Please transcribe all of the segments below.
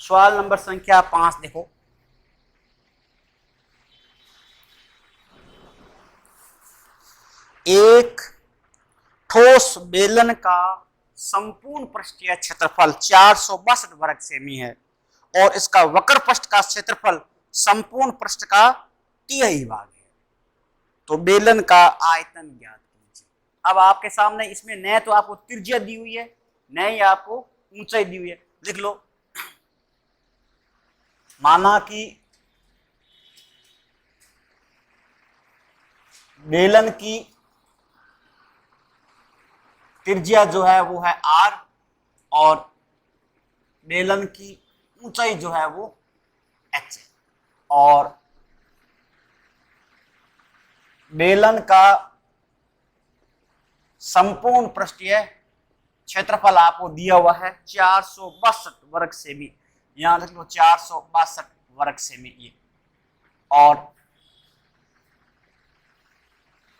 सवाल नंबर संख्या 5 देखो। एक ठोस बेलन का संपूर्ण पृष्ठीय क्षेत्रफल 462 वर्ग सेमी है और इसका वक्र पृष्ठ का क्षेत्रफल संपूर्ण पृष्ठ का तिहाई भाग है। तो बेलन का आयतन ज्ञात कीजिए। अब आपके सामने इसमें न तो आपको त्रिज्या दी हुई है, न ही आपको ऊंचाई दी हुई है। लिख लो, माना कि बेलन की त्रिज्या जो है वो है r और बेलन की ऊंचाई जो है वो h है और बेलन का संपूर्ण पृष्ठीय क्षेत्रफल आपको दिया हुआ है 462 वर्ग सेमी। यहां लिख लो 462 वर्ग सेमी ये। और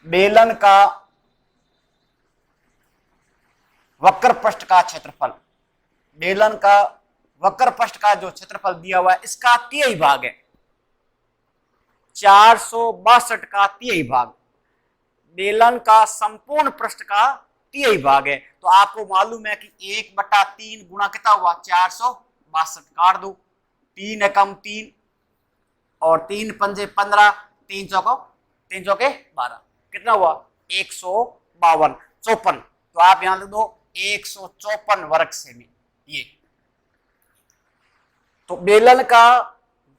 बेलन का वक्र पृष्ठ का क्षेत्रफल, बेलन का वक्र पृष्ठ का जो क्षेत्रफल दिया हुआ है इसका तिहाई भाग है, 462 का तिहाई भाग बेलन का संपूर्ण पृष्ठ का तिहाई भाग है। तो आपको मालूम है कि 1/3 गुणा कितना हुआ 462, काट दो, 3 एकम 3 और 3 पंजे 15, 3 चौके 12, कितना हुआ 152, 54। तो आप यहां लिख दो 154 वर्ग सेमी ये। तो बेलन का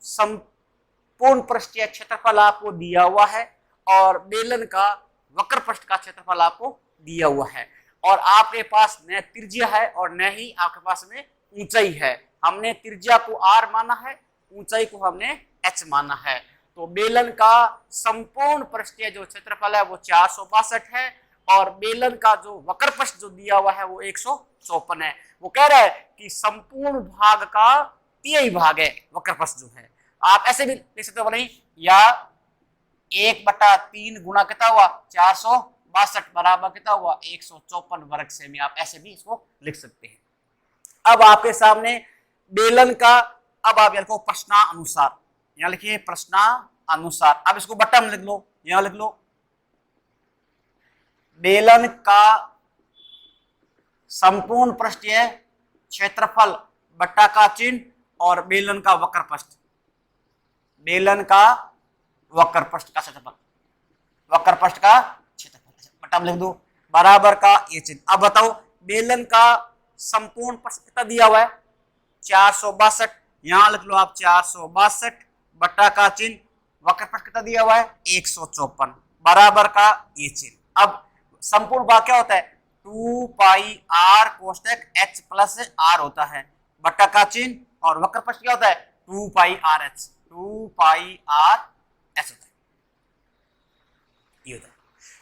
संपूर्ण पृष्ठीय क्षेत्रफल आपको दिया हुआ है और बेलन का वक्र पृष्ठ का क्षेत्रफल आपको दिया हुआ है और आपके पास न त्रिज्या है और न ही आपके पास में ऊंचाई है। हमने त्रिज्या को r माना है, ऊंचाई को हमने h माना है। तो बेलन का संपूर्ण पृष्ठीय जो क्षेत्रफल है वो 462 है और बेलन का जो वक्र पृष्ठ जो दिया हुआ है वो 154 है। वो कह रहा है कि संपूर्ण भाग का तिहाई भाग है वक्र पृष्ठ जो है। आप ऐसे भी लिख सकते हो, नहीं या 1/3 गुणा कितना हुआ 462 बराबर कितना हुआ 154 वर्ग सेमी। आप ऐसे भी इसको लिख सकते हैं। अब आपके सामने बेलन का, अब आप लिखो प्रश्नानुसार, यहां लिखिए प्रश्नानुसार। अब इसको बट्टा में लिख लो, यहां लिख लो बेलन का संपूर्ण पृष्ठीय क्षेत्रफल बट्टा का चिन्ह और बेलन का वक्र पृष्ठ, बेलन का वक्र पृष्ठ का क्षेत्रफल, वक्र पृष्ठ का क्षेत्रफल बट्टा में लिख दो बराबर का ये चिन्ह। अब बताओ बेलन का संपूर्ण पृष्ठ कितना दिया हुआ है 462, यहां लिख लो आप 462 बट्टा का चिन्ह, वक्र पृष्ठ कितना दिया हुआ है 154 बराबर का ये चिन्ह। अब संपूर्ण भाग क्या होता है 2 पाई r कोष्टक h प्लस r होता है, बट्टा का चिन्ह और वक्र पृष्ठ क्या होता है 2 पाई r h, 2 पाई r h होता है, ये होता है।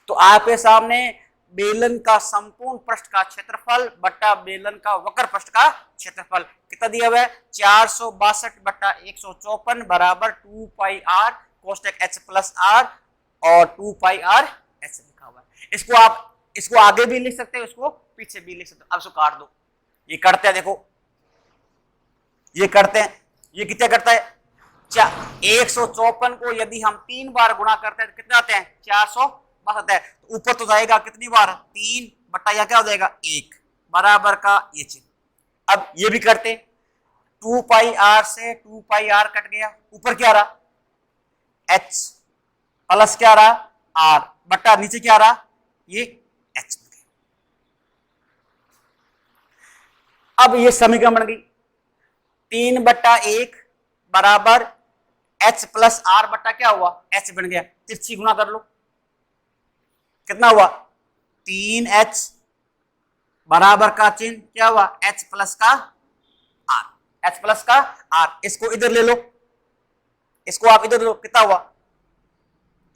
तो आपके सामने बेलन का संपूर्ण पृष्ठ का क्षेत्रफल बट्टा बेलन का वक्र पृष्ठ का क्षेत्रफल कितना दिया हुआ है 462 बट्टा 154 बराबर 2 पाई r कोष्टक h प्लस r और 2 पाई r h लिखा हुआ है। इसको आगे भी लिख सकते हो, इसको पीछे भी लिख सकते हो। अब इसको काट दो, ये करते हैं, देखो ये करते हैं, ये कितने करता है 154 को यदि हम 3 बार गुणा करते हैं तो कितने आते हैं 462 आता है। तो ऊपर तो जाएगा कितनी बार 3 बट्टा या क्या हो जाएगा 1 बराबर का ये चिन्ह। अब ये भी करते हैं, 2 पाई r से 2 पाई r कट गया, ऊपर क्या रहा h प्लस क्या रहा r बट्टा नीचे क्या रहा ये h। अब ये समीकरण बन गई 3/1 बराबर h प्लस r बट्टा क्या हुआ h बन गया, तिरछी गुणा कर लो कितना हुआ 3h बराबर का चिन्ह क्या हुआ h प्लस का r, h प्लस का r। इसको इधर ले लो, इसको आप इधर लो, कितना हुआ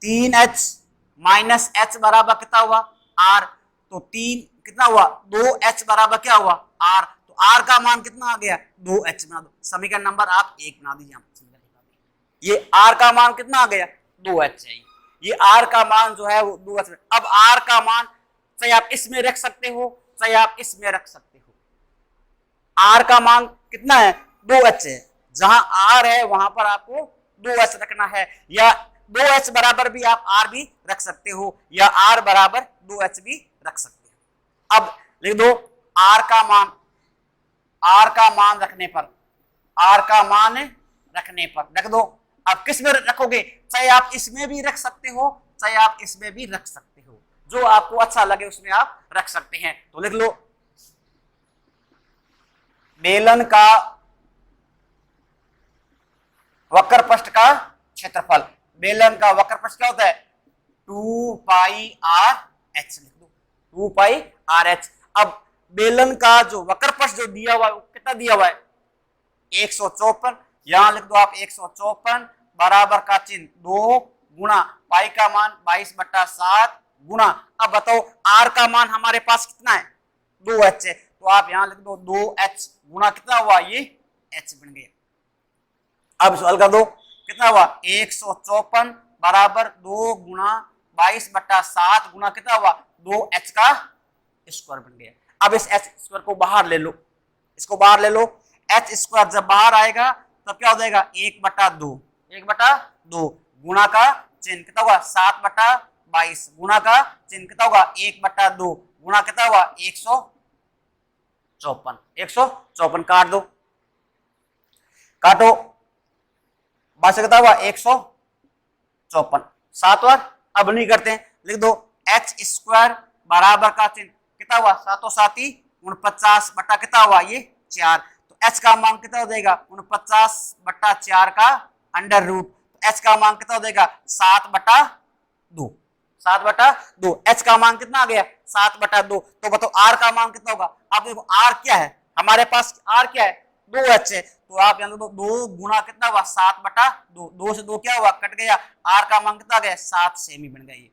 3h माइनस h बराबर कितना हुआ r। तो 3 कितना हुआ 2h बराबर क्या हुआ r। तो r का मान कितना आ गया 2h बना दो, समीकरण नंबर आप 1 बना दीजिए। ये r का मान कितना आ गया 2h है, ये r का मान जो है वो 2h। अब r का मान चाहे आप इसमें रख सकते हो चाहे आप इसमें रख सकते हो। r का मान कितना है दो एच है, जहां आर है वहां पर आपको दो एच रखना है, या दो एच बराबर भी आप आर भी रख सकते हो, या आर बराबर दो एच भी रख सकते हो। अब लिख दो आर का मान, आर का मान रखने पर, आर का मान रखने पर रख दो। अब किस में रखोगे, चाहे आप इसमें भी रख सकते हो, चाहे आप इसमें भी रख सकते हो, जो आपको अच्छा लगे उसमें आप रख सकते हैं। तो लिख लो बेलन का वक्र पृष्ठ का क्षेत्रफल, बेलन का वक्र पृष्ठ क्या होता है, 2 पाई आर एच, लिख दो 2 पाई आर एच। अब बेलन का जो वक्र पृष्ठ जो दिया हुआ है वो कितना दिया हुआ है, 154, यहां लिख दो आप 154 बराबर का चिन्ह 2 गुणा पाई का मान 22/7 गुणा, अब बताओ आर का मान हमारे पास कितना है, 2h है, तो आप यहां लिख दो 2h गुणा कितना हुआ, ये h बन गया। अब सवाल कर दो कितना हुआ, 154 बराबर 2 गुणा 22/7 गुणा कितना हुआ, 2h का स्क्वायर बन गया। अब इस h स्क्वायर को बाहर ले लो, इसको बाहर ले लो, h स्क्वायर जब बाहर आएगा तब क्या हो जाएगा, 1/2, 1/2 गुणा का चिन्ह कितना होगा 7/22 गुणा का चिन्ह कितना होगा 1/2 गुणा कितना होगा 154, 154 काट दो, काटो, बस कितना हुआ 154 7 बार। अब नहीं करते हैं, लिख दो एच स्क्वायर बराबर का चिन्ह कितना हुआ 7 7 49 बटा कितना हुआ ये 4, तो एच का मान कितना हो जाएगा 49/4 का अंडर रूट, एच का मान कितना हो जाएगा 7/2, 7/2, एच का मान कितना आ गया 7/2। तो बताओ आर का मान कितना होगा, आप देखो आर क्या है हमारे पास, आर क्या है 2h है, तो आप यहाँ देखो 2 गुणा कितना हुआ 7/2, 2 से 2 क्या हुआ कट गया, आर का मान कितना आ गया 7 सेमी बन गया ये।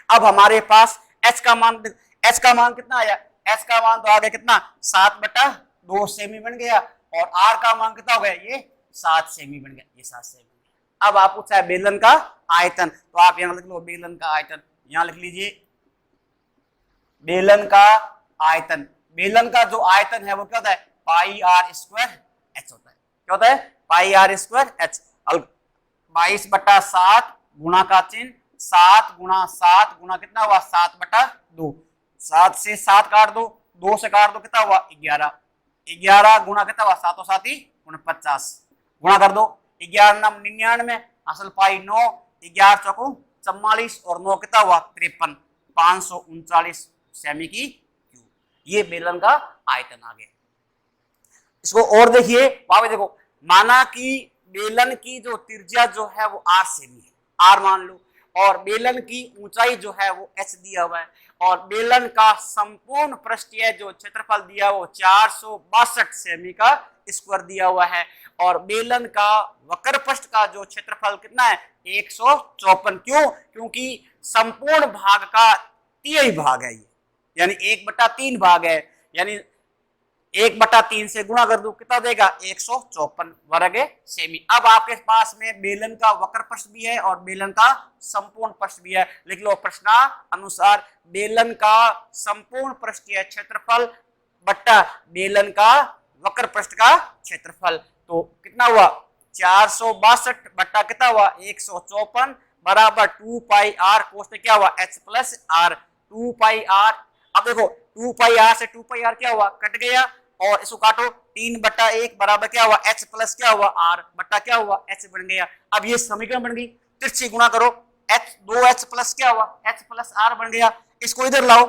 अब हमारे पास h का मान, h का मान कितना आया, h का मान तो आ गया कितना 7/2 सेमी बन गया, और r का मान कितना हो गया ये 7 सेमी बन गया, ये 7 सेमी बन गया। अब आप पूछा है बेलन का आयतन, तो आप यहाँ लिख लो बेलन का आयतन, यहाँ लिख लीजिए बेलन का आयतन, बेलन का जो आयतन है वो क्या होता है पाई आर स्क्वायर एच होता है, क्या होता है पाई आर स्क्वायर एच। 22/7 गुणा का चिन्ह 7 गुणा 7 गुणा कितना हुआ 7/2, 7 से 7 काट दो, 2 से काट दो कितना हुआ 11, 11 गुणा कितना हुआ 7 7 49 गुणा कर दो, 11 9 99 असल पाई 9, 11 चौको 44 और 9 कितना हुआ 53, 539 सेमी की क्यूब, ये बेलन का आयतन आ गया। इसको और देखिए वहां पे देखो, माना कि बेलन की जो त्रिज्या जो है वो r सेमी है, r मान लो, और बेलन की ऊंचाई जो है वो h दिया हुआ है, और बेलन का संपूर्ण पृष्ठीय जो क्षेत्रफल दिया वो 462 सेमी का स्क्वायर दिया हुआ है, और बेलन का वक्र पृष्ठ का जो क्षेत्रफल कितना है 154, क्यों, क्योंकि संपूर्ण भाग का तिहाई भाग है ये, यानी 1/3 भाग है, यानी 1/3 से गुणा कर दो कितना देगा 154 वर्ग सेमी। अब आपके पास में बेलन का वक्र पृष्ठ भी है और बेलन का संपूर्ण पृष्ठ भी है, लिख लो प्रश्नानुसार बेलन का संपूर्ण पृष्ठीय क्षेत्रफल बट्टा बेलन का वक्र पृष्ठ का क्षेत्रफल, तो कितना हुआ 462 बट्टा कितना हुआ 154 बराबर 2 पाई आर कोष्टक क्या हुआ h plus R, 2 pi R. अब देखो 2 पाई आर से 2 पाई आर क्या हुआ कट गया, और इसको काटो 3/1 बराबर क्या हुआ h प्लस क्या हुआ आर बट्टा क्या हुआ h बन गया। अब ये समीकरण बन गई, तिरछी गुणा करो h 2h प्लस क्या हुआ h प्लस आर बन गया, इसको इधर लाओ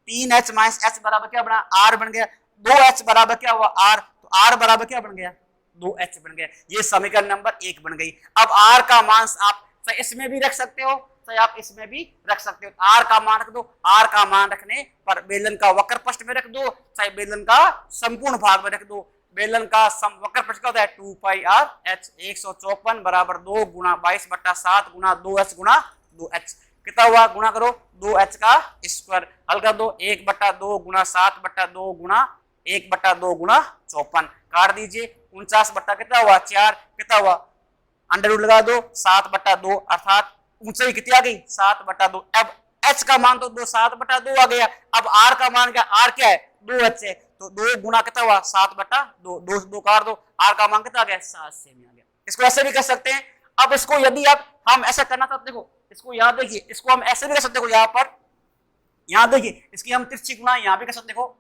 3h माइनस h बराबर क्या बना r बन गया, 2h बराबर क्या हुआ r, तो r बराबर क्या बन गया 2h बन गया, ये समीकरण नंबर 1 बन गई। अब r का मान आप इसमें भी रख सकते हो चाहे आप इसमें भी रख सकते हो, r का मान रख दो, r का मान रखने पर बेलन का वक्र पृष्ठ में रख दो चाहे बेलन का संपूर्ण भाग में रख दो, बेलन का वक्र पृष्ठ का होता है 2 पाई आर h, 154 बराबर 2 गुणा 22/7 गुणा 2h गुणा 2h कितना हुआ गुणा करो 2h का स्क्वायर, हल कर दो 1/2 गुणा 7/2 गुणा 1/2 गुणा 54 काट दीजिए 49 बट्टा कितना हुआ 4 कितना हुआ अंडर रूट लगा दो 7/2 अर्थात ऊंचाई कितनी आ गई 7/2। अब h का मान तो 7/2 आ गया, अब r का मान क्या r क्या है 2h है, तो 2 गुना कितना हुआ 7/2, 2 काट दो, आर का मान कितना आ गया 7 सेमी आ गया। इसको ऐसे भी कर सकते हैं। अब इसको यदि आप हम ऐसा करना था, देखो इसको यहाँ देखिए, इसको हम ऐसे भी कर सकते हो, यहाँ पर यहाँ देखिए इसकी हम तिरछी गुना यहाँ भी कर सकते, देखो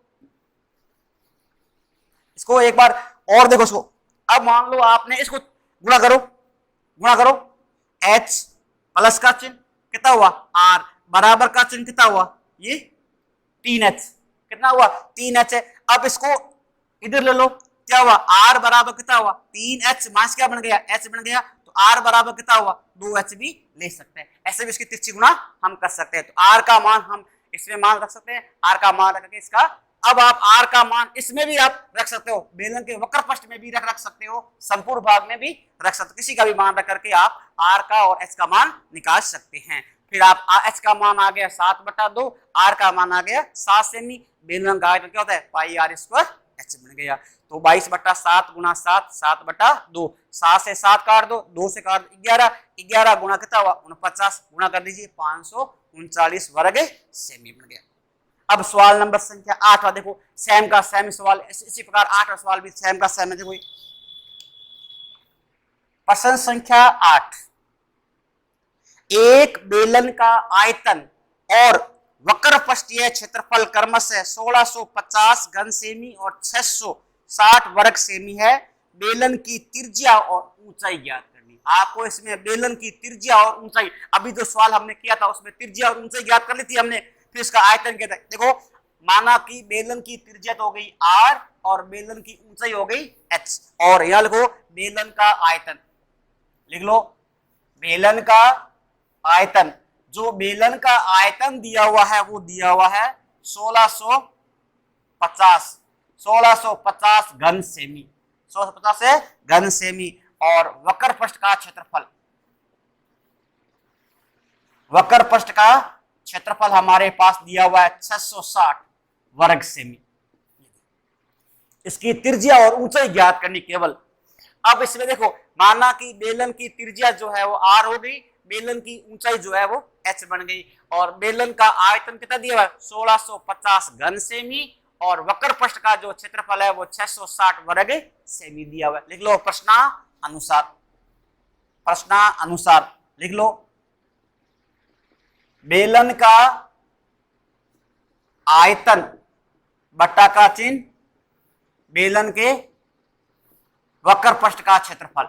इसको एक बार और देखो इसको। अब मान लो आपने इसको गुणा करो, गुणा करो, h प्लस का चिन्ह कितना हुआ r बराबर का चिन्ह कितना हुआ ये 3h, कितना हुआ 3h है। अब इसको इधर ले लो, क्या हुआ r बराबर कितना हुआ 3h माइनस क्या बन गया h बन गया, तो r बराबर कितना हुआ 2h भी ले सकते हैं। ऐसे भी इसकी तिरछी गुणा हम कर सकते हैं। तो r का मान हम इसमें मान रख सकते हैं, r का मान रख के इसका, अब आप r का मान इसमें भी आप रख सकते हो, बेलन के वक्र पृष्ठ में भी रख सकते हो, संपूर्ण भाग में भी रख सकते हो, किसी का भी मान रख करके आप r का और h का मान निकाल सकते हैं। फिर आप h का मान आ गया 7/2, r का मान आ गया 7 सेमी, बेलन का आयतन क्या होता है पाई r स्क्वायर h बन गया। तो 22/7 गुना 7, 7/2, 7 से 7 काट दो, 2 से काट दो 11, 11 गुना कितना हुआ 49, गुना कर दीजिए 539 वर्ग सेमी बन गया। अब सवाल नंबर संख्या 8 देखो, सेम का सेम सवाल, इसी प्रकार 8वां सवाल भी सेम का सेम है। देखो प्रश्न संख्या 8, एक बेलन का आयतन और वक्र पृष्ठीय क्षेत्रफल क्रमशः 1650 घन सेमी और 660 वर्ग सेमी है। बेलन की त्रिज्या और ऊंचाई ज्ञात करनी। आपको इसमें बेलन की त्रिज्या और ऊंचाई, अभी जो सवाल हमने किया था उसमें त्रिज्या और ऊंचाई ज्ञात कर ली थी हमने, फिर इसका आयतन क्या था। देखो माना कि बेलन की त्रिज्या तो हो गई r और बेलन की ऊंचाई हो गई h, और यहां लिखो बेलन का आयतन, लिख लो बेलन का आयतन। जो बेलन का आयतन दिया हुआ है वो दिया हुआ है 1650 घन सेमी, 1650 घन सेमी, और वक्र पृष्ठ का क्षेत्रफल, वक्र पृष्ठ का क्षेत्रफल हमारे पास दिया हुआ है 660 वर्ग सेमी। इसकी त्रिज्या और ऊंचाई ज्ञात करनी केवल। अब इसमें देखो माना कि बेलन की त्रिज्या जो है वो r हो गई, बेलन की ऊंचाई जो है वो h बन गई, और बेलन का आयतन कितना दिया हुआ है 1650 घन सेमी, और वक्र पृष्ठ का जो क्षेत्रफल है वो 660 वर्ग सेमी दिया हुआ है। लिख लो प्रश्नानुसार, प्रश्नानुसार लिख लो बेलन का आयतन बट्टा का चिन्ह बेलन के वक्र पृष्ठ का क्षेत्रफल,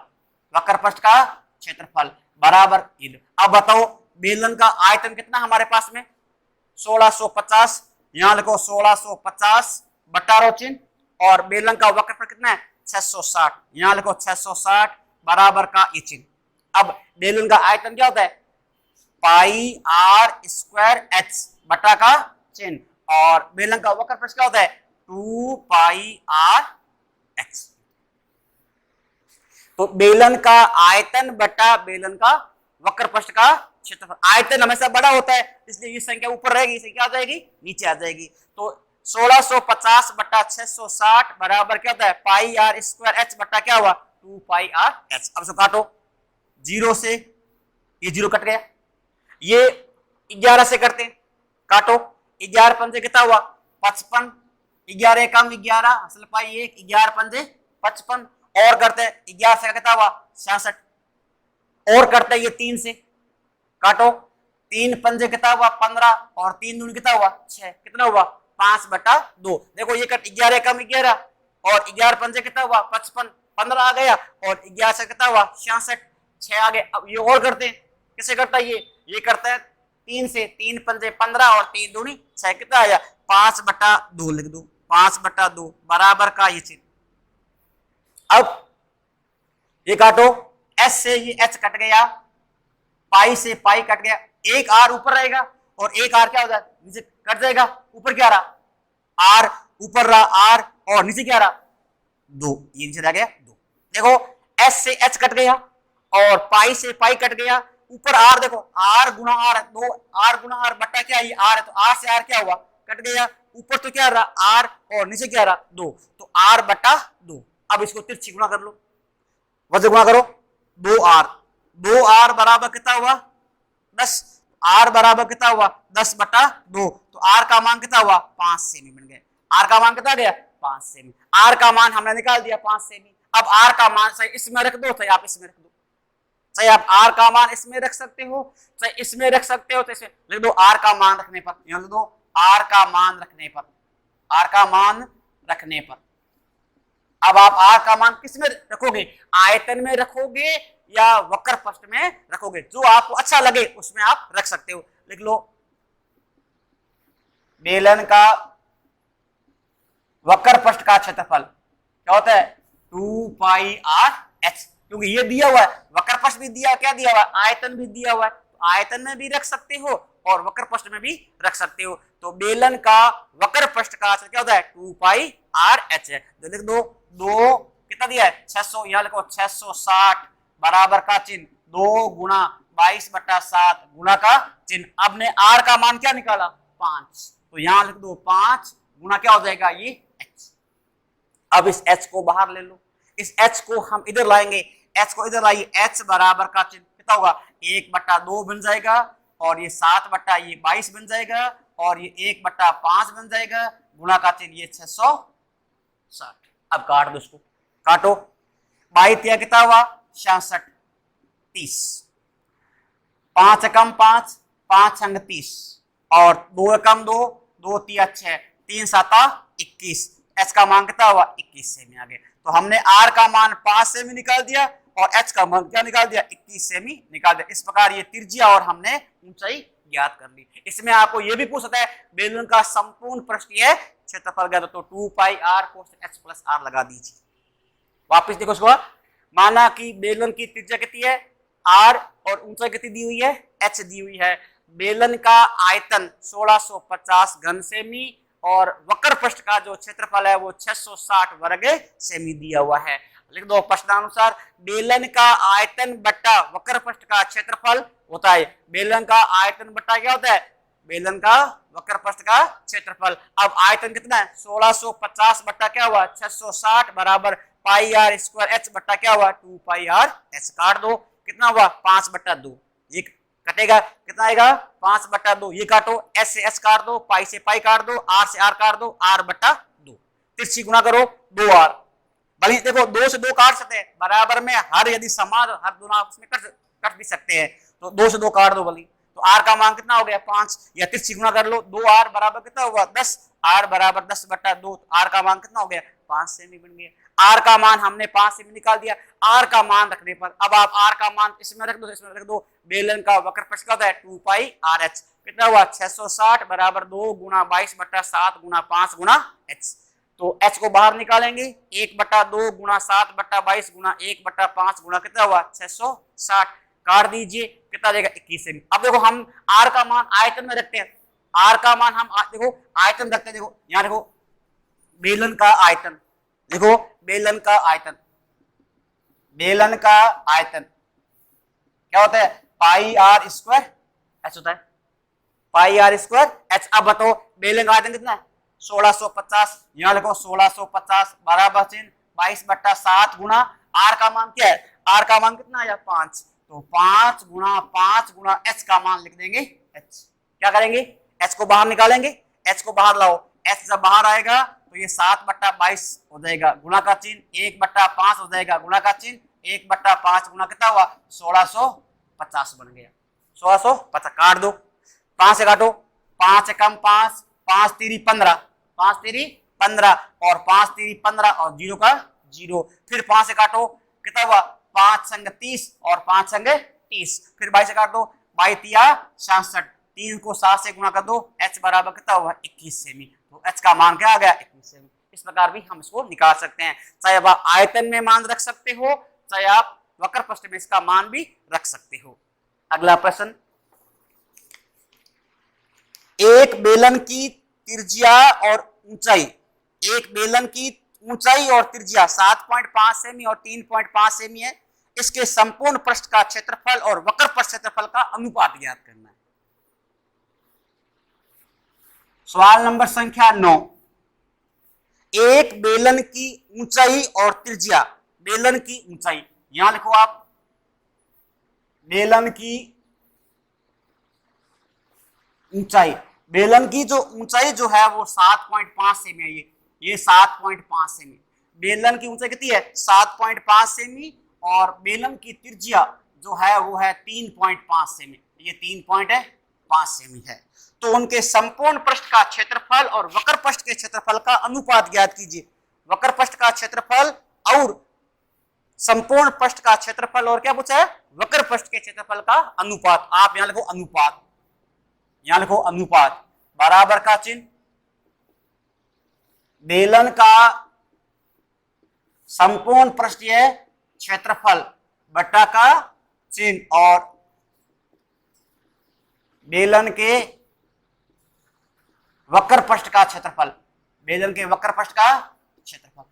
वक्र पृष्ठ का क्षेत्रफल बराबर इन। अब बताओ बेलन का आयतन कितना हमारे पास में 1650, यहां लिखो 1650 बट्टा रो चिन्ह, और बेलन का वक्र पृष्ठ कितना है 660, यहां लिखो 660 बराबर का ये चिन्ह। अब बेलन का आयतन क्या होता है पाई r स्क्वायर h बटा का चिन्ह, और बेलन का वक्र पृष्ठ क्या होता है 2 पाई r h। तो बेलन का आयतन बटा बेलन का वक्र पृष्ठ का क्षेत्रफल, आयतन हमेशा बड़ा होता है इसलिए ये संख्या ऊपर रहेगी, इसे क्या आ जाएगी नीचे आ जाएगी। तो 1650 बटा 660 बराबर क्या होता है पाई r स्क्वायर h बटा क्या हुआ 2 पाई r h। अब इसको काटो, 0 से ये 0 कट गया, ये 11 से करते हैं, काटो 11 पंजे कितना हुआ 55, 11 कम 11 असल पाई 1, 11 पंजे 55, और करते हैं 11 से कितना हुआ 66, और करते हैं ये 3 से, काटो 3 पंजे कितना हुआ 15, और 3 दूनी कितना हुआ 6, कितना हुआ 5/2। देखो ये कट 11 कम 11, और 11 पंजे कितना हुआ 55, 15 आ गया, और 11 से कितना हुआ 66, 6 आ गए। अब ये और करते हैं, किसे करता है ये करता है 3 से, 3 पंजे 15 और 3 दूनी 6, कितना आया 5/2 लिख दो, 5/2 बराबर का ये चिन्ह। अब ये काटो, s से ये h कट गया, पाई से पाई कट गया, एक r ऊपर रहेगा और एक r क्या हो जाए नीचे कट जाएगा, ऊपर क्या रहा r, ऊपर रहा r और नीचे क्या रहा 2, ये नीचे रह गया 2। देखो s से h कट गया और पाई से पाई कट गया, ऊपर r देखो r गुना r, 2 r गुना r बट्टा क्या ये r है, तो r से r क्या हुआ कट गया, ऊपर तो क्या रहा r और नीचे क्या रहा 2, तो r/2। अब इसको तिरछी गुणा कर लो, वजन गुणा करो 2r, 2r बराबर कितना हुआ 10, r बराबर कितना हुआ 10/2, तो r का मान कितना हुआ 5 सेमी बन गया, r का मान कितना गया 5 सेमी। आर का मान हमने निकाल दिया 5 सेमी। अब आर का मान चाहे इसमें रख दो चाहे आप इसमें रख दो, चाहे आप आर का मान इसमें रख सकते हो चाहे इसमें रख सकते हो, तो इसमें लिख दो आर का मान रखने पर, यहां लिख दो आर का मान रखने पर, आर का मान रखने पर। अब आप आर का मान किस में रखोगे, आयतन में रखोगे या वक्र पृष्ठ में रखोगे, जो आपको अच्छा लगे उसमें आप रख सकते हो। लिख लो बेलन का वक्र पृष्ठ का क्षेत्रफल क्या होता है 2 पाई आर एच, क्योंकि ये दिया हुआ है, वक्र पृष्ठ भी दिया, क्या दिया हुआ है, आयतन भी दिया हुआ है, तो आयतन में भी रख सकते हो और वक्र पृष्ठ में भी रख सकते हो। तो बेलन का वक्र पृष्ठ का क्या होता है 2 पाई आर एच है। तो लिख दो, दो कितना दिया है 600, यहां लिखो 660 बराबर का चिन्ह 2 गुणा 22/7 गुणा का चिन्ह। अब ने आर का मान क्या निकाला 5, तो यहां लिख दो 5 गुणा क्या हो जाएगा ये h। अब इस h को बाहर ले लो, इस h को हम इधर लाएंगे, h को इधर लाइए, h बराबर का चिन्ह कितना होगा 1/2 बन जाएगा और ये 7/22 बन जाएगा और ये 1/5 बन जाएगा गुणा का चिन्ह ये 660। अब काट दो, इसको काटो, 22 कितना हुआ 66, 30, 5 कम 5, 5 अंग 30 और 2 कम 2, 2 3 6, 3 7 21, एच का मान कितना हुआ 21 सेमी आ गया। तो हमने आर का मान 5 सेमी निकाल दिया और एच का मान क्या निकाल दिया 21 सेमी निकाल दिया। इस प्रकार ये त्रिज्या और हमने ऊंचाई ज्ञात कर ली। इसमें आपको ये भी पूछ सकता है बेलन का संपूर्ण पृष्ठीय क्षेत्रफल ज्ञात, तो 2 pi r cos h plus r लगा दीजिए। वापिस देखो इसको, माना कि बेलन की त्रिज्या कितनी है आर और ऊंचाई कितनी दी हुई है एच दी हुई है। बेलन का आयतन 1650 घन सेमी और वक्र पृष्ठ का जो क्षेत्रफल है वो 660 वर्ग सेमी दिया हुआ है। लिख दो प्रश्नानुसार बेलन का आयतन बट्टा वक्र पृष्ठ का क्षेत्रफल होता है। बेलन का आयतन बट्टा क्या होता है, बेलन का वक्र पृष्ठ का क्षेत्रफल। अब आयतन कितना है 1650 बट्टा क्या हुआ 660 बराबर पाई आर स्क्वायर एच बट्टा क्या हुआ 2 पाई आर एच। काट दो, कितना हुआ 5/2, ये कटेगा कितना आएगा 5/2, ये काटो, एस से एस काट दो, पाई से पाई काट दो, आर से आर काट दो, r/2, तिरछी गुणा करो 2r। भले देखो 2 से 2 काट सकते हैं, बराबर में हर यदि समान हर दोनों आपस में कट भी सकते हैं, तो 2 से 2 काट दो भले, तो r का मान कितना हो गया 5, या तिरछी गुणा कर लो 2r बराबर कितना हुआ 10, r बराबर 10/2, r का मान कितना हो गया 5 सेमी बन गया। r का मान हमने 5 सेमी निकाल दिया। r का मान रखने पर अब आप r का मान इसमें रख दो, इसमें रख दो, बेलन का वक्र पृष्ठ का होता है 2 पाई आर एच, कितना हुआ 660 बराबर 2 गुणा 22/7 गुणा 5 गुणा h। तो h को बाहर निकालेंगे, 1/2 गुणा 7/22 गुणा 1/5 गुणा कितना हुआ 660, काट दीजिए, कितना देगा 21 सेमी। अब देखो हम r का मान आयतन में रखते हैं, r का मान हम देखो आयतन रखते हैं, देखो यहाँ देखो बेलन का आयतन, देखो बेलन का आयतन, बेलन का आयतन क्या होता है पाई आर स्क्वायर एच होता है, पाई आर स्क्वायर एच। अब बताओ बेलन का आयतन कितना है 1650, यहां लिखो 1650 बराबर चिन्ह 22/7 गुणा आर का मान क्या है, आर का मान कितना आया 5, तो 5 गुणा 5 गुणा एच का मान लिख देंगे एच। क्या करेंगे एच को बाहर निकालेंगे, एच को बाहर लाओ, एच जब बाहर आएगा तो ये 7/22 हो जाएगा गुणा का चिन्ह 1/5 हो जाएगा गुणा का चिन्ह 1/5 गुणा कितना हुआ 1650 बन गया 1650। काट दो, 5 से काटो, 5 कम 5, 5 3 15, 5 3 15 और 5 3 15 और 0 का 0, फिर 5 से काटो कितना हुआ 5 संग 30 और 5 संग 30, फिर 22 से काटो 22 3 66, 3 को 7 से गुणा कर दो, h बराबर कितना हुआ 21 सेमी, तो h का मान क्या आ गया 21 सेमी। इस प्रकार भी हम इसको निकाल सकते हैं, चाहे आप आयतन में मान रख सकते हो चाहे आप वक्र पृष्ठ में इसका मान भी रख सकते हो। अगला प्रश्न, एक बेलन की त्रिज्या और ऊंचाई, एक बेलन की ऊंचाई और त्रिज्या 7.5 सेमी और 3.5 सेमी है, इसके संपूर्ण पृष्ठ का क्षेत्रफल और वक्र पृष्ठ क्षेत्रफल का अनुपात ज्ञात करना है। सवाल नंबर संख्या 9, एक बेलन की ऊंचाई और त्रिज्या, बेलन की ऊंचाई यहां लिखो आप, बेलन की ऊंचाई, बेलन की जो ऊंचाई जो है वो 7.5 सेमी है, ये 7.5 सेमी। बेलन की ऊंचाई कितनी है 7.5 सेमी और बेलन की त्रिज्या जो है वो है 3.5 सेमी। ये 3.5 सेमी है। तो उनके संपूर्ण पृष्ठ का क्षेत्रफल और वक्र पृष्ठ के क्षेत्रफल का अनुपात ज्ञात कीजिए। वक्र पृष्ठ का क्षेत्रफल और संपूर्ण पृष्ठ का क्षेत्रफल और क्या पूछा है वक्र पृष्ठ के क्षेत्रफल का अनुपात। आप यहां लिखो अनुपात, यहां लिखो अनुपात बराबर का चिन्ह बेलन का संपूर्ण पृष्ठीय क्षेत्रफल बटा का चिन्ह और बेलन के वक्र पृष्ठ का क्षेत्रफल, बेलन के वक्र पृष्ठ का क्षेत्रफल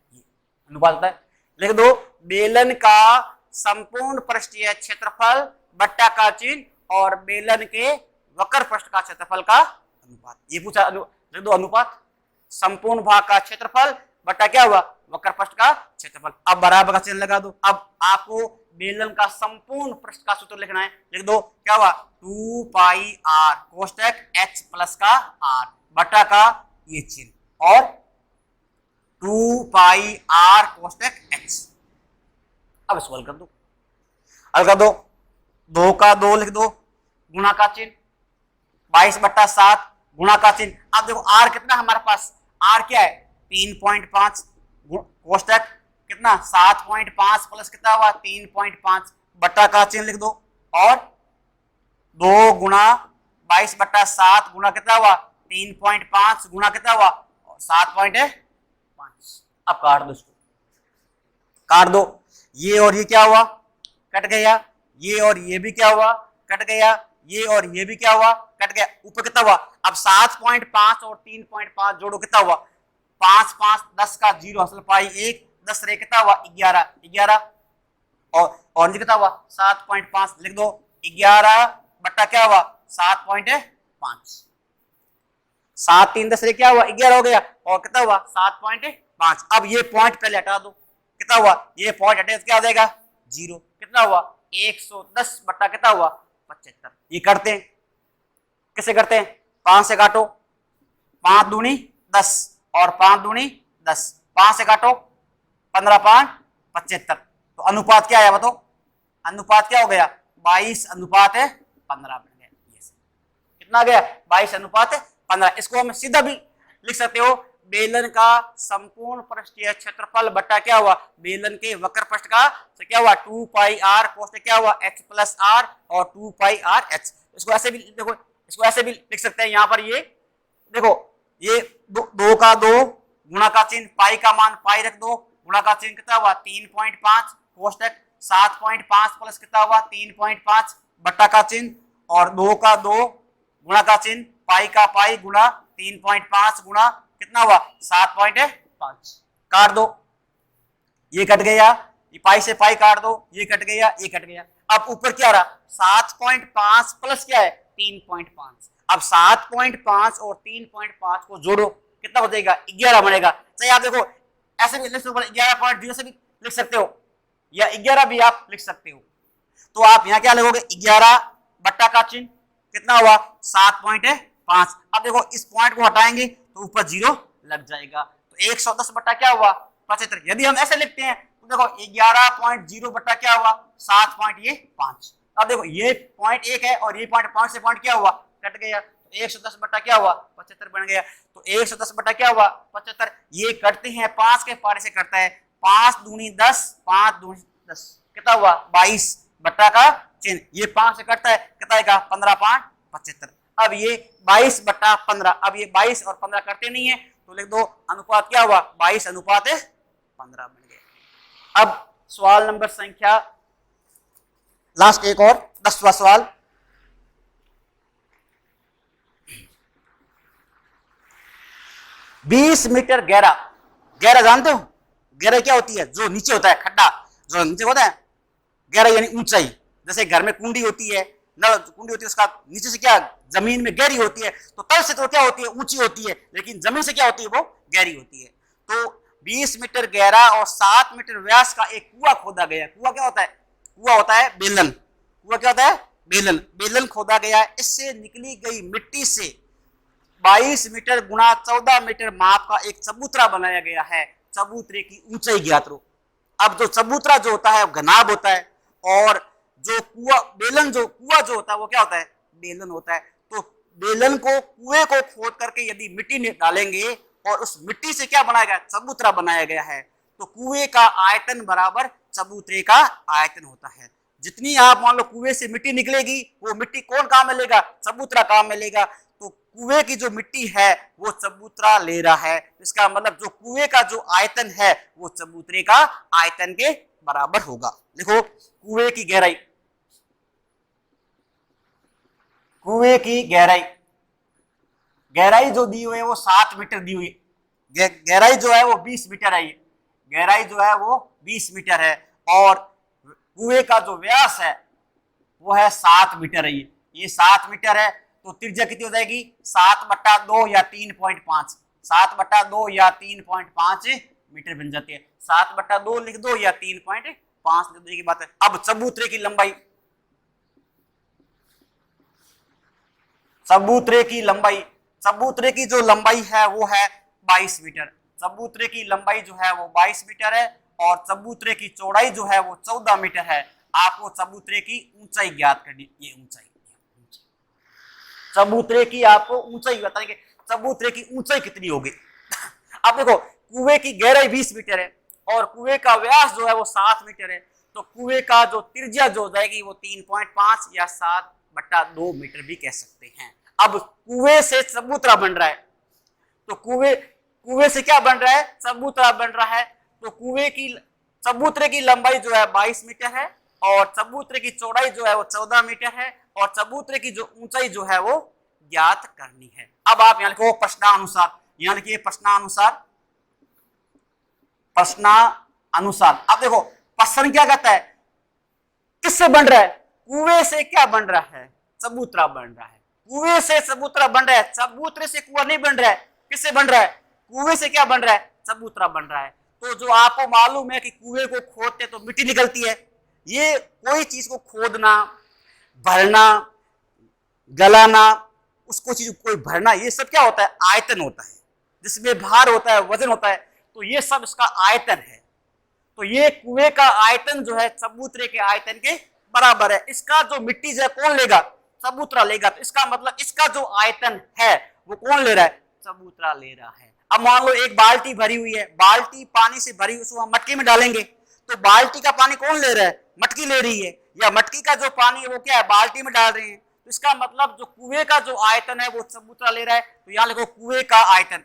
अनुपात होता है। लिख दो बेलन का संपूर्ण पृष्ठीय क्षेत्रफल बट्टा का चिन्ह और बेलन के वक्र पृष्ठ का क्षेत्रफल का अनुपात। ये पूछा लिख दो अनुपात संपूर्ण भाग का क्षेत्रफल बट्टा क्या हुआ वक्र पृष्ठ का क्षेत्रफल। अब बराबर का चिन्ह लगा दो। अब आपको बेलन का संपूर्ण पृष्ठ का सूत्र लिखना है। लिख दो क्या हुआ 2 पाई r कोष्टक h प्लस का r बटा का ये चिन्ह और 2 पाई r कोष्टक h। अब इसको हल कर दो, हल कर दो 2 का 2 लिख दो गुणा का चिन्ह 22/7 गुणा का चिन्ह। अब देखो r कितना हमारे पास r क्या है 3.5 कोष्टक कितना 7.5 प्लस कितना हुआ 3.5 बट्टा का चिन्ह लिख दो और 2 गुणा 22/7 गुणा कितना हुआ 3.5 गुणा कितना हुआ 7.5। अब काट दो इसको, काट दो। ये और ये क्या हुआ कट गया, ये और ये भी क्या हुआ कट गया, ये और ये भी क्या हुआ कट गया। ऊपर कितना हुआ अब 7.5 और 3.5 जोड़ो कितना हुआ 5 5 10 का 0 असल पाई 1 10 रे कितना हुआ 11 11 और कितना हुआ 7.5 लिख दो 11 बट्टा क्या हुआ 7.5 7 3 10 रे क्या हुआ 11 हो गया और कितना हुआ 7.5। अब ये पॉइंट पहले हटा दो कितना हुआ ये पॉइंट हटे क्या आ जाएगा 0 कितना हुआ 110 बट्टा कितना हुआ 75। ये करते हैं कैसे करते हैं 5 से काटो 5 दूनी 10 और 5 दूनी 10 5 से काटो 15 5 75। तो अनुपात क्या है बताओ अनुपात क्या हो गया 22 अनुपात 15 बन गया। कितना गया 22 अनुपात 15। इसको हम सीधा भी लिख सकते हो बेलन का संपूर्ण पृष्ठीय क्षेत्रफल बट्टा क्या हुआ बेलन के वक्र पृष्ठ का तो क्या हुआ 2 पाई r कोष्टक क्या हुआ h प्लस r और 2 पाई r h। इसको ऐसे भी देखो, इसको ऐसे भी लिख सकते हैं। यहाँ पर ये देखो ये 2 का 2 गुणा का चिन्ह पाई का मान पाई रख दो गुणा का चिन्ह कितना हुआ 3.5 कोष्टक 7.5 प्लस कितना हुआ 3.5 बट्टा का चिन्ह और 2 का 2 गुणा का चिन्ह पाई का पाई गुणा 3.5 गुणा कितना हुआ 7.5। काट दो ये कट गया, ये पाई से पाई काट दो ये कट गया ये कट गया। अब ऊपर क्या रहा 7.5 प्लस क्या है 3.5। अब 7.5 और 3.5 को जोड़ो कितना हो जाएगा 11 बनेगा। चाहिए आप देखो ऐसे भी लिख सकते हो 11.0 से भी लिख सकते हो या 11 भी आप लिख सकते हो। तो आप यहाँ क्या लगोगे 11 बट्टा का चिन्ह कितना हुआ 7.5। अब देखो इस पॉइंट को हटाएंगे तो ऊपर 0 लग जाएगा तो 110 बट्टा क्या हुआ 75। यदि हम ऐसे लिखते हैं तो देखो 11.0 बट्टा क्या हुआ 7.5। अब देखो ये पॉइंट 1 है और ये पॉइंट से पॉइंट क्या हुआ कट गया तो 110 बट्टा क्या हुआ 75 बन गया। तो 110 बट्टा क्या हुआ 75। ये करते हैं 5 के पारे से करता है 5 दूनी 10 5 दूनी 10 कितना हुआ 22 बट्टा का चिन्ह। ये 5 से कटता है कितना आएगा 15 5 75। अब ये 22 बट्टा 15। अब ये 22 और 15 करते नहीं है तो लिख दो अनुपात क्या हुआ 22 अनुपात 15 बन गया। अब सवाल नंबर संख्या लास्ट एक और 10वां सवाल। बीस मीटर गहरा, गहरा जानते हो गहरा क्या होती है जो नीचे होता है खड्डा जो नीचे होता है गहरा यानी ऊंचाई। जैसे घर में कुंडी होती है नल कुंडी होती है उसका नीचे से क्या जमीन में गहरी होती है तो तल से तो क्या होती है ऊंची होती है लेकिन जमीन से क्या होती है वो गहरी होती है। तो 20 मीटर गहरा और 7 मीटर व्यास का एक कुआं खोदा गया। कुआं क्या होता है कुआं होता है बेलन। कुआं क्या होता है बेलन। बेलन खोदा गया। इससे निकली गई मिट्टी से 22 मीटर गुणा 14 मीटर माप का एक चबूतरा बनाया गया है, चबूतरे की ऊंचाई ज्ञात करो। अब जो चबूतरा जो होता है वो घनाभ होता है, और जो कुआं जो होता है वो क्या होता है, बेलन होता है। तो बेलन को कुएं को खोद करके यदि मिट्टी में डालेंगे और उस मिट्टी से क्या बनाया गया, चबूतरा बनाया गया है, तो कुएं का आयतन बराबर चबूतरे का आयतन होता है। जितनी आप मान लो कुएं से मिट्टी निकलेगी, वो मिट्टी कौन काम में लेगा, चबूतरा काम में लेगा। तो कुएं की जो मिट्टी है वो चबूतरा ले रहा है, इसका मतलब जो कुएं का जो आयतन है वो चबूतरे का आयतन के बराबर होगा। देखो कुएं की गहराई, कुएं की गहराई जो दी हुई है वो 7 मीटर दी हुई, गहराई जो है वो 20 मीटर है, गहराई जो है वो 20 मीटर है, और कुएं का जो व्यास है वो है 7 मीटर है, ये 7 मीटर है। तो त्रिज्या कितनी हो जाएगी, 7/2 या 3.5, 7/2 या 3.5 मीटर बन जाती है। 7/2 लिख दो या 3.5 लिख दो की बात है। अब चबूतरे की लंबाई, चबूतरे की जो लंबाई है वो है 22 मीटर, चबूतरे की लंबाई जो है वो 22 मीटर है, और चबूतरे की चौड़ाई जो है वो 14 मीटर है। आपको चबूतरे की ऊंचाई ज्ञात करनी, ये ऊंचाई, चबूतरे की आपको ऊंचाई बताएंगे, चबूतरे की ऊंचाई कितनी होगी। अब देखो कुएं की गहराई 20 मीटर है और कुएं का व्यास जो है वो 7 मीटर है, तो कुएं का जो त्रिज्या जो हो जाएगी वो 3.5 या 7/2 मीटर भी कह सकते हैं। अब कुएं से चबूतरा बन रहा है, तो कुएं से क्या बन रहा है, चबूतरा बन रहा है। तो चबूतरे की लंबाई जो है 22 मीटर है, और चबूतरे की चौड़ाई जो है वो 14 मीटर है, और चबूतरे की जो ऊंचाई जो है वो ज्ञात करनी है। अब आप यहाँ लिखो प्रश्नानुसार, यहाँ लिखिए प्रश्नानुसार। अब देखो प्रश्न क्या कहता है, किससे बन रहा है, कुएं से क्या बन रहा है, चबूतरा बन रहा है। कुएं से चबूतरा बन रहा है, चबूतरे से कुआं नहीं बन रहा है। किससे बन रहा है, कुएं से क्या बन रहा है, चबूतरा बन रहा है। तो जो आपको मालूम है कि कुएं को खोदते तो मिट्टी निकलती है, ये कोई चीज को खोदना, भरना, गलाना, उसको चीज कोई भरना, ये सब क्या होता है, आयतन होता है, जिसमें भार होता है, वजन होता है, तो ये सब इसका आयतन है। तो ये कुएं का आयतन जो है चबूतरे के आयतन के बराबर है। इसका जो मिट्टी जो है कौन लेगा, चबूतरा लेगा। तो इसका मतलब इसका जो आयतन है वो कौन ले रहा है, चबूतरा ले रहा है। अब मान लो एक बाल्टी भरी हुई है, बाल्टी पानी से भरी, उसको हम मटकी में डालेंगे, तो बाल्टी का पानी कौन ले रहा है, मटकी ले रही है, या मटकी का जो पानी है वो क्या है, बाल्टी में डाल रहे हैं। तो इसका मतलब जो कुएं का जो आयतन है वो चबूतरा ले रहा है। तो यहां लिखो कुएं का आयतन,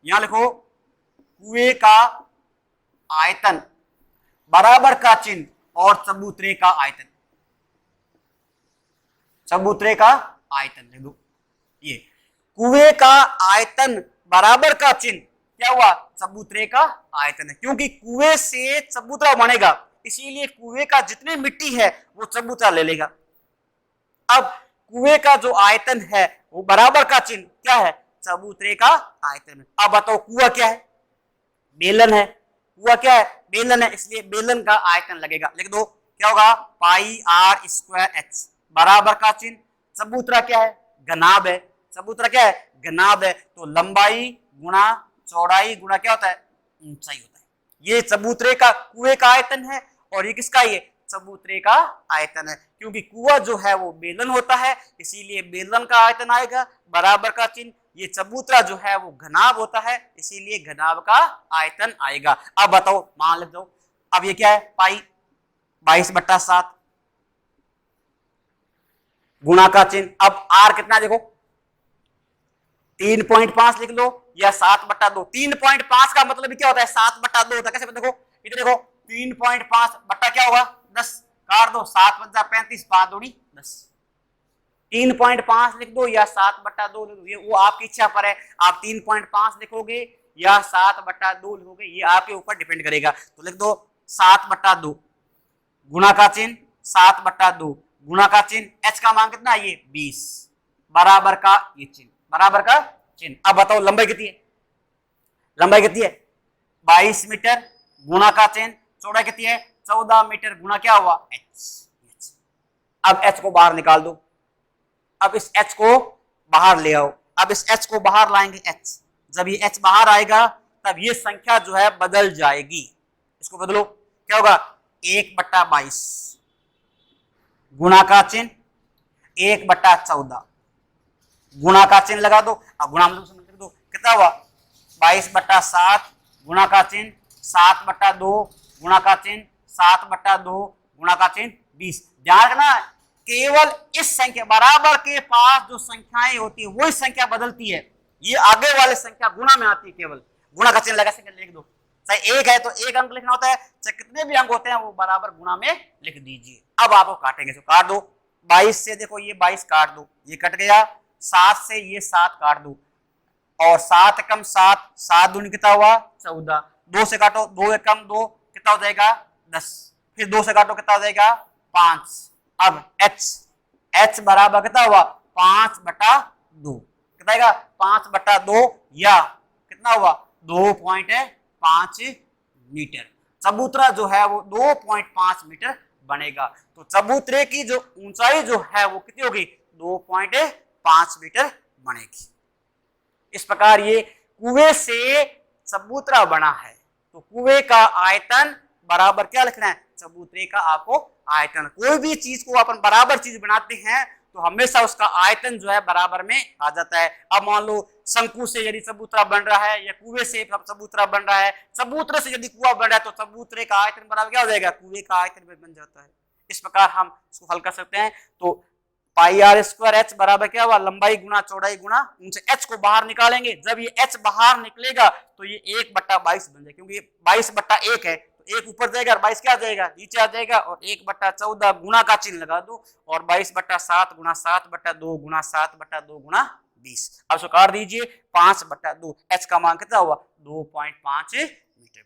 यहां लिखो कुएं का आयतन बराबर का चिन्ह और चबूतरे का आयतन, चबूतरे का आयतन लिख दो। ये कुएं का आयतन बराबर का चिन्ह क्या हुआ, चबूतरे का आयतन है, क्योंकि कुएं से चबूतरा बनेगा, इसीलिए कुएं का जितनी मिट्टी है वो चबूतरा ले लेगा। अब कुएं का जो आयतन है वो बराबर का चिन्ह क्या है, चबूतरे का आयतन है। अब बताओ कुआं क्या है, बेलन है, कुआं क्या है, बेलन है, इसलिए बेलन का आयतन लगेगा। लिख दो क्या होगा, πr²h बराबर का चिन्ह, चबूतरा क्या है, घनाभ है, चबूतरा क्या है, घनाभ है, तो लंबाई गुणा चौड़ाई गुणा क्या होता है, ऊंचाई होता है। ये चबूतरे का कुएं का आयतन है, और ये किसका, ये चबूतरे का आयतन है, क्योंकि कुआं जो है वो बेलन होता है, इसीलिए बेलन का आयतन आएगा बराबर का चिन्ह। ये चबूतरा जो है वो घनाभ होता है, इसीलिए घनाभ का आयतन आएगा। अब बताओ, मान लिख दो, अब ये क्या है, पाई 22/7 गुणा का चिन्ह। अब आर कितना देखो 3.5 लिख लो, या 7/2। 3.5 का मतलब क्या होता है, 7/2 होता है। कैसे देखो, इधर देखो 3.5 बट्टा क्या होगा 10, काट दो, 7×5 5 दूनी 10। 3.5 लिख दो या 7/2 लिख दो, ये वो आपकी इच्छा पर है। आप 3.5 लिखोगे या 7/2 लिखोगे, ये आपके ऊपर डिपेंड करेगा। तो लिख दो 7/2 गुणा का चिन्ह, 7/2 गुणा का चिन्ह, h का मान कितना है, ये 20 बराबर का ये चिन्ह, बराबर का चिन्ह। अब बताओ लंबाई कितनी है, लंबाई कितनी है 22 मीटर गुणा का चिन्ह, चौड़ाई कितनी है 14 मीटर गुणा क्या हुआ h। अब h को बाहर निकाल दो, अब इस h को बाहर ले आओ। अब इस h को बाहर लाएंगे, h, जब ये h बाहर आएगा तब ये संख्या जो है बदल जाएगी। इसको बदलो, क्या होगा 1/22 गुणा का चिन्ह 1/14 गुणा का चिन्ह लगा दो, अब गुणा मतलब लिख दो, कितना हुआ 22/7 गुणा का चिन्ह 7/2 गुणा का चिन्ह 7/2 गुणा का चिन्ह 20। ध्यान रखना केवल इस संख्या बराबर के पास जो संख्याएं होती है वही संख्या बदलती है, ये आगे वाले संख्या गुणा में आती है, केवल गुणा का चिन्ह लगा सके लिख दो। चाहे एक है तो एक अंक लिखना होता है, चाहे कितने भी अंक होते हैं वो बराबर गुणा में लिख दीजिए। अब आपको काटेंगे तो काट दो, 22 से देखो ये 22 काट दो, ये कट गया, 7 से ये 7 काट दो, और 7 कम 7, 7 दूनी कितना हुआ 14, 2 से काटो, 2 कम 2 कितना हो जाएगा 10, फिर 2 से काटो कितना हो जाएगा 5। अब h बराबर कितना हुआ 5/2, कितना आएगा 5/2 या कितना हुआ 2.5 मीटर। चबूतरा जो है वो 2.5 मीटर बनेगा। तो चबूतरे की जो ऊंचाई जो है वो कितनी होगी 2.5 मीटर बनेगी। इस प्रकार ये कुएं से चबूतरा बना है, तो कुएं का आयतन बराबर क्या लिखना है चबूतरे का आपको आयतन। कोई भी चीज को अपन बराबर चीज बनाते हैं तो हमेशा उसका आयतन जो है बराबर में आ जाता है। अब मान लो शंकु से यदि चबूतरा बन रहा है या कुएं से चबूतरा बन रहा है, चबूतरे से यदि कुआं बन रहा है तो चबूतरे का आयतन बराबर क्या हो जाएगा कुएं का आयतन में बन जाता है। इस प्रकार हम इसको हल कर सकते हैं। तो πr² h बराबर क्या हुआ लंबाई गुना चौड़ाई गुना उनसे h को बाहर निकालेंगे। जब ये h बाहर निकलेगा तो ये 1/22 बन जाएगा, क्योंकि 22/1 है तो 1 ऊपर जाएगा और 22 क्या आ जाएगा नीचे आ जाएगा, और 1/14 गुना का चिन्ह लगा दो, और 22/7 गुना 7/2 गुना 7/2 गुना 20। अब इसको काट दीजिए 5/2, h का मान कितना हुआ 2.5 मीटर।